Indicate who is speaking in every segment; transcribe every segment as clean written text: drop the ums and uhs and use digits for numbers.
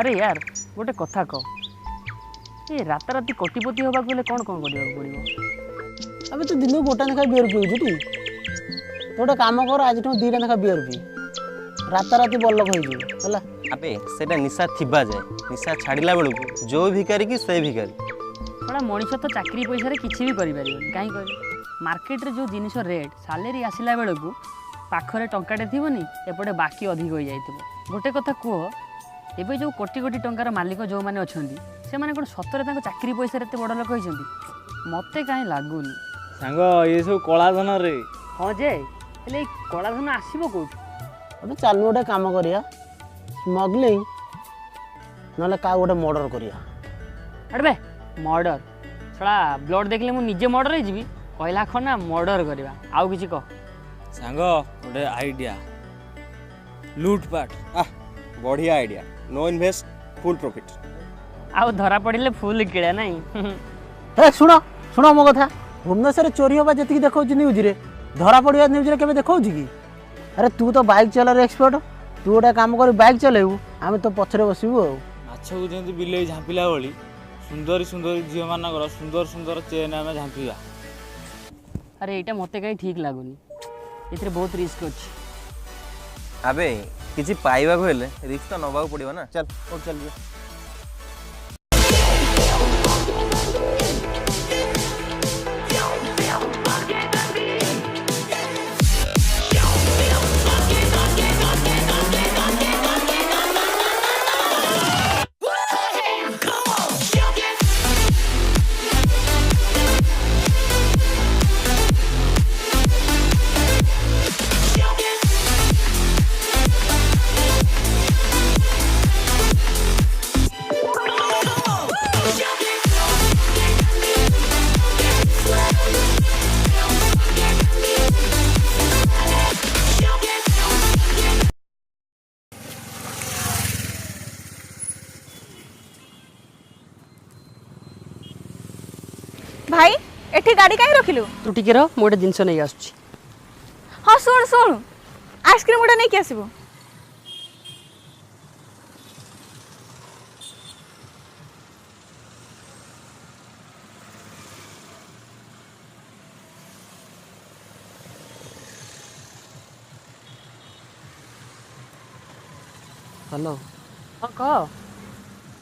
Speaker 1: अरे यार गोटे कथा कह ये राताराति कोटिपति होगा कौन कौन करने पड़ो।
Speaker 2: अबे तू दिन को गोटा लेखा बियर पीऊँ टी तो गोटे कम कर आज तुम दीटा लेखा बियर पी राताराति बल्लक हो
Speaker 3: अबे सेटा निशा थिबा जाए निशा छाड़िला बेलू जो भिकारी कि से भिकारी
Speaker 1: थोड़ा मनीष तो चाकरी पैसा किसी भी करें कहीं मार्केट रे जो जिनिस रेट सालेरी आसला बेलू पाखरे टंकाटे थी एपटे बाकी अधिक हो जाए। गोटे कथा कह एवं जो कोटी कोटी टंकार मालिक जो मैंने अच्छा से मैंने कौन सतरे चाकरी पैसा एत बड़ लोक होती मत कहीं लगुनि
Speaker 4: सांग ये सब कलाधन रे।
Speaker 1: हाँ जे हेले कलाधन आसब कौट
Speaker 2: अबे चल गोटे कम करिया स्मगलिंग ना क्या गोटे मर्डर करिया।
Speaker 1: अरे मर्डर छड़ा ब्लड देखले मु निजे मर्डर हो कहला खना मर्डर करवा आउ किसी कह
Speaker 4: सांग गोटे आइडिया लूटपाट
Speaker 3: बढ़िया idea know invest full profit
Speaker 1: आउ धरा पड़े फुल किड़ा नहीं।
Speaker 2: हे शुण शुण मो कथा भुवनेश्वर चोरी हवा जी देखा न्यूज रे धरा पड़ा न्यूज रे केबे देखा कि अरे तू तो बाइक चलार एक्सपर्ट तू गोटे काम कर बाइक चलेबू आम तो पछरे बसबू आ
Speaker 4: माछ को जमी बिले झांपिला भली सुंदरी सुंदरी झील मानकर सुंदर सुंदर चेन आम झांपा।
Speaker 1: अरे यहाँ मत कहीं ठीक लगुनि ये बहुत रिस्क अच्छी।
Speaker 3: अबे किसी पाइबा को हेले रिस्क तो नबाक पड़ो ना चल और चल
Speaker 5: भाई एठी गाड़ी कहीं रखिलु
Speaker 1: तू टिके रह मु गोटे जिनस नहीं आसुची।
Speaker 5: हाँ शुण शुण आइसक्रीम गोटे नहीं आसबो।
Speaker 2: हेलो
Speaker 1: हाँ कह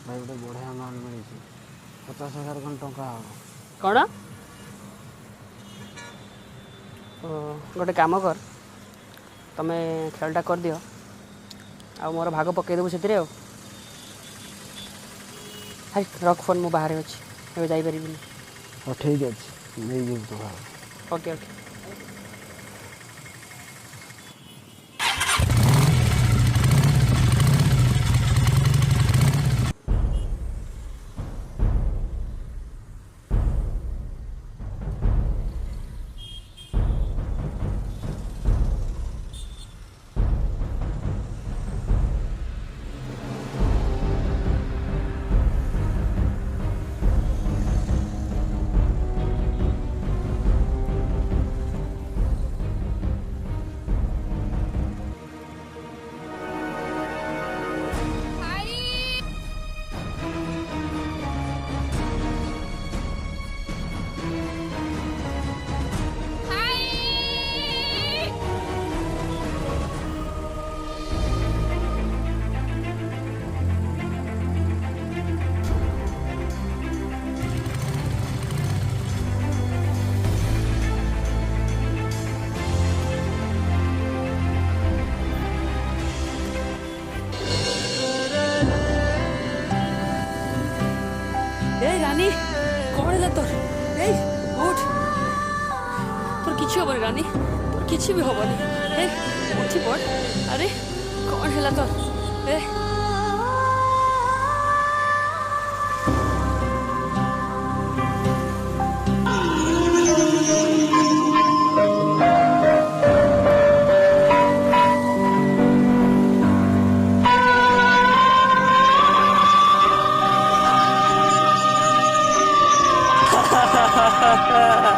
Speaker 2: भाई गोटे बढ़िया माल मिली 50,000 खंड टंका
Speaker 1: कौन गोटे काम कर तमें खेलटा कर दियो आ मोर भाग पकईदेबू से रख फोन मु बाहर अच्छी जापर।
Speaker 2: हाँ ठीक अच्छे नहीं जीव तो भाव
Speaker 1: ओके ओके। रानी कौन है तोर उठ तोर किसी हम रानी तोर किसी भी हबनी उठी पड़। अरे कौन है तोर ए
Speaker 3: ha ha ha